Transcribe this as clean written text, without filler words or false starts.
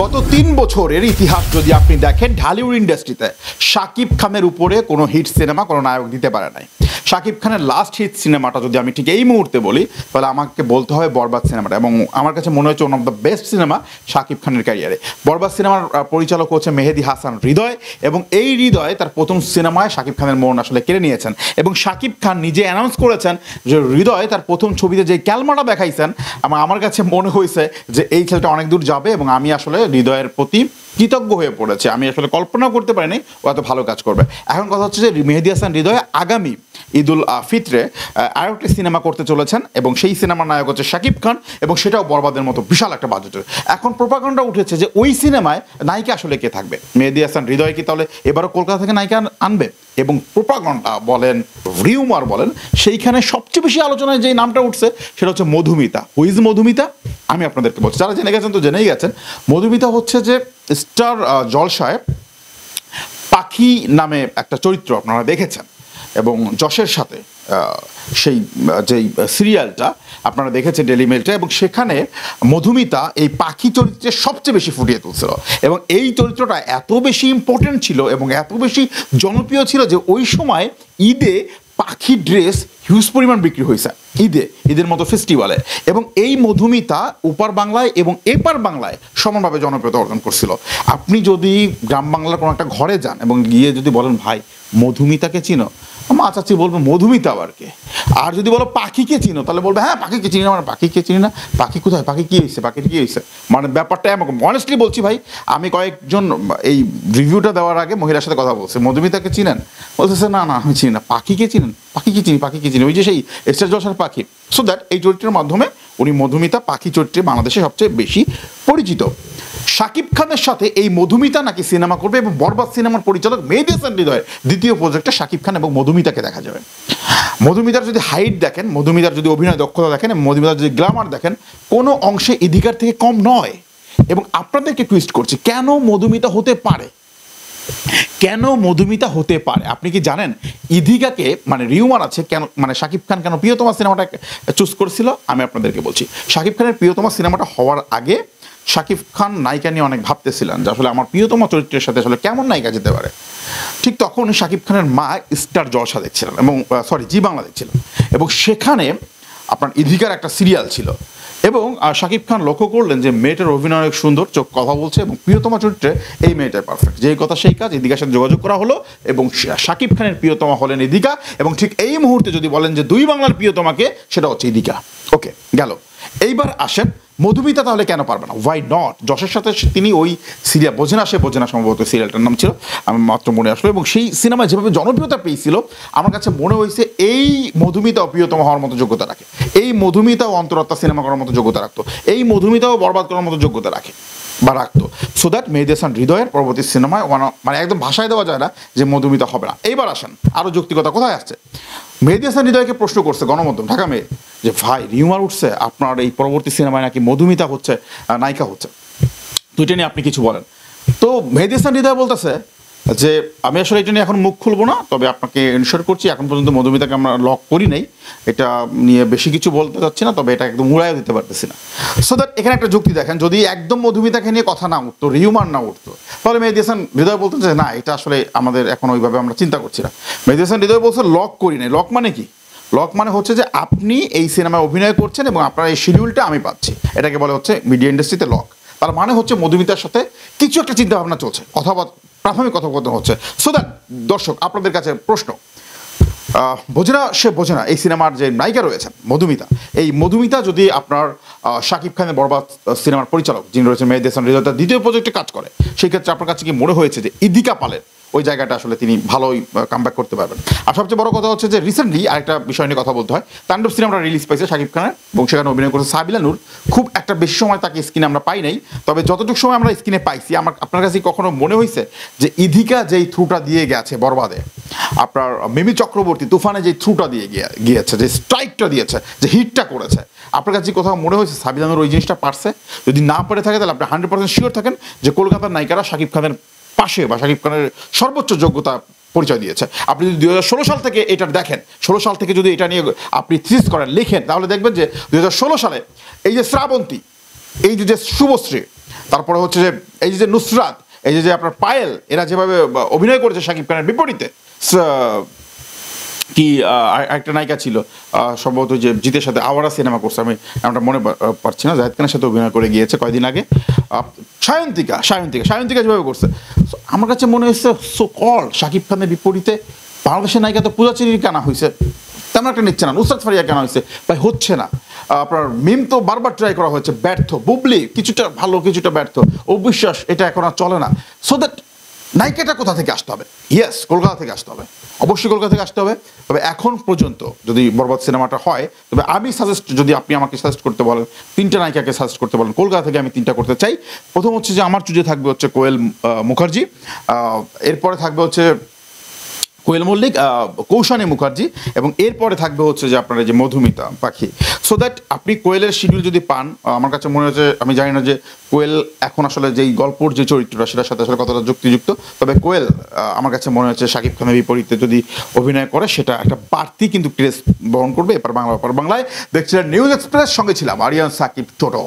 গত ৩ বছরের ইতিহাস যদি আপনি দেখেন ঢালিউড ইন্ডাস্ট্রিতে শাকিব খানের উপরে কোনো হিট সিনেমা কোনো নায়ক দিতে পারে নাই। শাকিব খানের লাস্ট হিট সিনেমাটা যদি আমি ঠিক এই মুহূর্তে বলি তাহলে আমাকে বলতে হবে বরবাদ সিনেমাটা, এবং আমার কাছে মনে হচ্ছে one of the best cinema Shakib খানের ক্যারিয়ারে। বরবাদ সিনেমার পরিচালক হচ্ছে মেহেদী হাসান হৃদয়, এবং এই হৃদয় তার প্রথম সিনেমায় শাকিব খানের মন আসলে কেড়ে নিয়েছেন, এবং শাকিব খান নিজে অ্যানাউন্স করেছেন যে হৃদয় তার প্রথম ছবিতে যে ক্যালমাটা দেখাইছেন আমার কাছে মনে হয়েছে যে এই ছেলেটা অনেক দূর যাবে, এবং আমি আসলে হৃদয়ের প্রতি কৃতজ্ঞ হয়ে পড়েছে। আমি আসলে কল্পনা করতে পারিনি ও এত ভালো কাজ করবে। এখন কথা হচ্ছে যে মেহেদী হাসান হৃদয় আগামী ঈদুল ফিতরে আরও একটি সিনেমা করতে চলেছেন, এবং সেই সিনেমার নায়ক হচ্ছে শাকিব খান, এবং সেটাও বরবাদের মতো বিশাল একটা বাজেটের। এখন প্রোপাগান্ডা উঠেছে যে ওই সিনেমায় নায়িকা আসলে কে থাকবে, মেহেদী হাসান হৃদয় কি তাহলে এবারও কলকাতা থেকে নায়িকা আনবে? এবং প্রোপাগান্ডা বলেন রিউমার বলেন সেইখানে সবচেয়ে বেশি আলোচনায় যে নামটা উঠছে সেটা হচ্ছে মধুমিতা। হুইজ মধুমিতা আমি আপনাদেরকে বলছি, যারা জেনে গেছেন তো জেনেই গেছেন। মধুমিতা হচ্ছে যে স্টার জলসায় পাখি নামে একটা চরিত্র আপনারা দেখেছেন, এবং যশের সাথে সেই যেই সিরিয়ালটা আপনারা দেখেছেন ডেলি মেলটা, এবং সেখানে মধুমিতা এই পাখি চরিত্রে সবচেয়ে বেশি ফুটিয়ে তুলছিল, এবং এই চরিত্রটা এত বেশি ইম্পর্টেন্ট ছিল এবং এত বেশি জনপ্রিয় ছিল যে ওই সময় ঈদে পাখি ড্রেস হিউজ পরিমাণ বিক্রি হয়েছে ঈদের মতো ফেস্টিভ্যালে, এবং এই মধুমিতা ওপার বাংলায় এবং এপার বাংলায় সমানভাবে জনপ্রিয়তা অর্জন করছিল। আপনি যদি গ্রাম বাংলার কোনো একটা ঘরে যান এবং গিয়ে যদি বলেন ভাই মধুমিতাকে চিনো, মা চাচি বলবো মধুমিতা আবার কে? আর যদি বলো পাখিকে চিনো তাহলে বলবে হ্যাঁ পাখিকে চিনি না, মানে পাখিকে চিনি না, পাখি কোথায়, পাখি কী হয়েছে, পাখির কী হয়েছে? মানে ব্যাপারটা এমন। অনেস্টলি বলছি ভাই, আমি কয়েকজন এই রিভিউটা দেওয়ার আগে মহিলার সাথে কথা বলছি, মধুমিতাকে চিনেন? বলতেছে না না আমি চিনি না। পাখিকে চিনেন? পাখিকে চিনি, ওই যে সেই স্টার জলসার পাখি। সো দ্যাট এই চরিত্রের মাধ্যমে উনি মধুমিতা পাখি চরিত্রে বাংলাদেশে সবচেয়ে বেশি পরিচিত। শাকিব খানের সাথে এই মধুমিতা নাকি সিনেমা করবে, এবং বরবাদ সিনেমার পরিচালক মেহেদী হাসান হৃদয়ের দ্বিতীয় প্রজেক্টে শাকিব খান এবং মধুমিতাকে দেখা যাবে। মধুমিতার যদি হাইট দেখেন, মধুমিতার যদি অভিনয় দক্ষতা দেখেন, মধুমিতার যদি গ্ল্যামার দেখেন, কোনো অংশে ইধিকার থেকে কম নয়। এবং আপনাদেরকে টুইস্ট করছি, কেন মধুমিতা হতে পারে, কেন মধুমিতা হতে পারে? আপনি কি জানেন ইধিকাকে মানে রিউমার আছে কেন, মানে শাকিব খান কেন প্রিয়তমা সিনেমাটা চুজ করেছিল? আমি আপনাদেরকে বলছি। শাকিব খানের প্রিয়তমা সিনেমাটা হওয়ার আগে শাকিব খান নায়িকা নিয়ে অনেক ভাবতেছিলেন যে আসলে আমার প্রিয়তমা চরিত্রের সাথে আসলে কেমন নায়িকা যেতে পারে। ঠিক তখন শাকিব খানের মা স্টার জলসা দেখছিলেন, এবং জি বাংলা দেখছিলেন, এবং সেখানে আপনার ইধিকার একটা সিরিয়াল ছিল, এবং শাকিব খান লক্ষ্য করলেন যে মেয়েটার অভিনয় অনেক সুন্দর, চোখ কথা বলছে, এবং প্রিয়তমা চরিত্রে এই মেয়েটাই পারফেক্ট। যেই কথা সেই কাজ, ইদিকার সাথে যোগাযোগ করা হলো, এবং শাকিব খানের প্রিয়তমা হলেন ইদিকা, এবং ঠিক এই মুহূর্তে যদি বলেন যে দুই বাংলার প্রিয়তমাকে, সেটা হচ্ছে ইদিকা। ওকে গেল। এইবার আসেন মধুমিতা তাহলে কেন পারবে না? Why not? যশের সাথে তিনি ওই সিরিয়াল বোঝে না সম্ভবত সিরিয়ালটার নাম ছিল, আমি মাত্র মনে আসলো, এবং সেই সিনেমায় যেভাবে জনপ্রিয়তা পেয়েছিল আমার কাছে মনে হয়েছে এই মধুমিতাও প্রিয়তমা হওয়ার মতো যোগ্যতা রাখে, এই মধুমিতাও অন্তরাত্মা সিনেমা করার মতো যোগ্যতা রাখতো, এই মধুমিতাও বরবাদ করার মতো যোগ্যতা রাখে বা রাখতো। সো দ্যাট মেহেদী হাসান হৃদয়ের পরবর্তী সিনেমায় মানে একদম ভাষায় দেওয়া যায় না যে মধুমিতা হবে না। এইবার আসেন আরও যৌক্তিকতা কোথায় আসছে। মেহেদী হাসান হৃদয়কে প্রশ্ন করছে গণমাধ্যম ঢাকা মেয়ে যে ভাই রিউমার উঠছে আপনার এই পরবর্তী সিনেমায় নাকি মধুমিতা হচ্ছে নায়িকা হচ্ছে, তো এটা নিয়ে আপনি কিছু বলেন। তো মেহেদী হাসান হৃদয় বলতেছে যে আমি আসলে এটা নিয়ে এখন মুখ খুলবো না, তবে আপনাকে ইনশিওর করছি এখন পর্যন্ত মধুমিতাকে আমরা লক করি নাই, এটা নিয়ে বেশি কিছু বলতে চাচ্ছি না, তবে এটা একদম উড়াইও দিতে পারতেছি না। সো দ্যাট এখানে একটা যুক্তি দেখেন, যদি একদম মধুমিতাকে নিয়ে কথা না উঠতো, রিউমার না উঠতো, তাহলে মেহেদী হাসান হৃদয় বলতেন যে না এটা আসলে আমাদের এখন ওইভাবে আমরা চিন্তা করছি না। মেহেদী হাসান হৃদয় বলছে লক করি নাই। লক মানে কি? লক মানে হচ্ছে যে আপনি এই সিনেমায় অভিনয় করছেন এবং আপনার এই শিডিউলটা আমি পাচ্ছি, এটাকে বলে হচ্ছে মিডিয়া ইন্ডাস্ট্রিতে লক। তার মানে হচ্ছে মধুমিতার সাথে কিছু একটা চিন্তাভাবনা চলছে, প্রাথমিক কথোপকথন হচ্ছে। সো দ্যাট দর্শক আপনাদের কাছে প্রশ্ন, বোঝে না সে বোঝে না এই সিনেমার যে নায়িকা রয়েছেন মধুমিতা, এই মধুমিতা যদি আপনার শাকিব খানের বরবাদ সিনেমার পরিচালক যিনি রয়েছেন মেহেদী হাসান হৃদয় তার দ্বিতীয় প্রজেক্টে কাজ করে, সেই ক্ষেত্রে আপনার কাছে কি মনে হয়েছে যে ইদিকা পালের ওই জায়গাটা আসলে তিনি ভালোই কামব্যাক করতে পারবেন? আর সবচেয়ে বড় কথা হচ্ছে যে রিসেন্টলি আরেকটা বিষয় নিয়ে কথা বলতে হয়, তাণ্ডব সিনেমাটা রিলিজ পাইছে শাকিব খানের, এবং সেখানে অভিনয় করেছে সাবিলা নূর। খুব একটা বেশি সময় তাকে স্ক্রিনে আমরা পাই নাই, তবে যতটুকু সময় আমরা স্ক্রিনে পাইছি আপনার কাছে কখনো মনে হয়েছে যে ইধিকা যেই থ্রুটা দিয়ে গেছে বরবাদে, আপনার মিমি চক্রবর্তী তুফানে যেই থ্রুটা দিয়ে গিয়েছে, যে স্ট্রাইকটা দিয়েছে, যে হিটটা করেছে, আপনার কাছে কোথাও মনে হয়েছে সাবিলা নূর ওই জিনিসটা পারছে? যদি না পারে থাকে তাহলে আপনি 100% শিওর থাকেন যে কলকাতার নায়িকারা শাকিব খানের পাশে বা শাকিব খানের সর্বোচ্চ যোগ্যতা পরিচয় দিয়েছে। আপনি যদি 2016 সাল থেকে এটা দেখেন, 16 সাল থেকে যদি এটা নিয়ে আপনি থিস করেন, লিখেন, তাহলে দেখবেন যে 2016 সালে এই যে শ্রাবন্তী, এই যে শুভশ্রী, তারপরে হচ্ছে যে এই যে নুসরাত, এই যে আপনার পায়েল, এরা যেভাবে অভিনয় করেছে শাকিব খানের বিপরীতে, কি একটা নায়িকা ছিল সম্ভবত যে জিতের সাথে আওয়ারা সিনেমা করছে, আমি নামটা মনে পারছি না, জাহেদ খানের সাথে অভিনয় করে গিয়েছে কয়দিন আগে। সায়ন্তিকা যেভাবে করছে, আমার কাছে মনে হয়েছে সো কল শাকিব খানের বিপরীতে বাংলাদেশের নায়িকা তো পূজাচেরির কেনা হয়েছে, তেমন একটা নিচ্ছে না। নুসরাত ফারিয়া কেনা হয়েছে, ভাই হচ্ছে না। আপনার মিম তো বারবার ট্রাই করা হয়েছে, ব্যর্থ। বুবলি কিছুটা ভালো কিছুটা ব্যর্থ। অবিশ্বাস এটা এখন আর চলে না। সো দ্যাট নায়িকাটা কোথা থেকে আসতে হবে? ইয়েস, কলকাতা থেকে আসতে হবে, অবশ্যই কলকাতা থেকে আসতে হবে। তবে এখন পর্যন্ত যদি বরবাদ সিনেমাটা হয়, তবে আমি সাজেস্ট, যদি আপনি আমাকে সাজেস্ট করতে বলেন, 3টা নায়িকাকে সাজেস্ট করতে বলেন, কলকাতা থেকে আমি 3টা করতে চাই। প্রথম হচ্ছে যে আমার চুজে থাকবে হচ্ছে কোয়েল মুখার্জি, এরপরে থাকবে হচ্ছে কোয়েল মল্লিক, কৌশানী মুখার্জি, এবং এরপরে থাকবে হচ্ছে যে আপনার যে মধুমিতা পাখি। সো দ্যাট আপনি কোয়েলের শিডিউল যদি পান, আমার কাছে মনে হচ্ছে, আমি জানি না যে কোয়েল এখন আসলে যেই গল্পর যে চরিত্রটা সেটার সাথে আসলে কতটা যুক্তিযুক্ত, তবে কোয়েল আমার কাছে মনে হচ্ছে শাকিব খানের বিপরীতে যদি অভিনয় করে সেটা একটা বাড়তি কিন্তু ক্রেজ বহন করবে এপার বাংলায়। দেখছিলেন নিউজ এক্সপ্রেস, সঙ্গে ছিলাম আরিয়ান সাকিব টোটো।